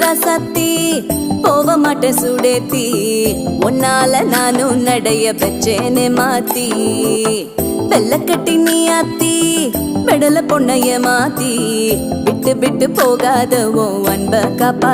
ராசாத்தி போக மாட்டேன் சுடேத்தி உன்னால நானும் நடைய பெற்றேனே மாத்தி வெள்ள கட்டி நீ ஆத்தி பெடல பொண்ணைய மாத்தி விட்டு விட்டு போகாத உன் அன்ப காப்பா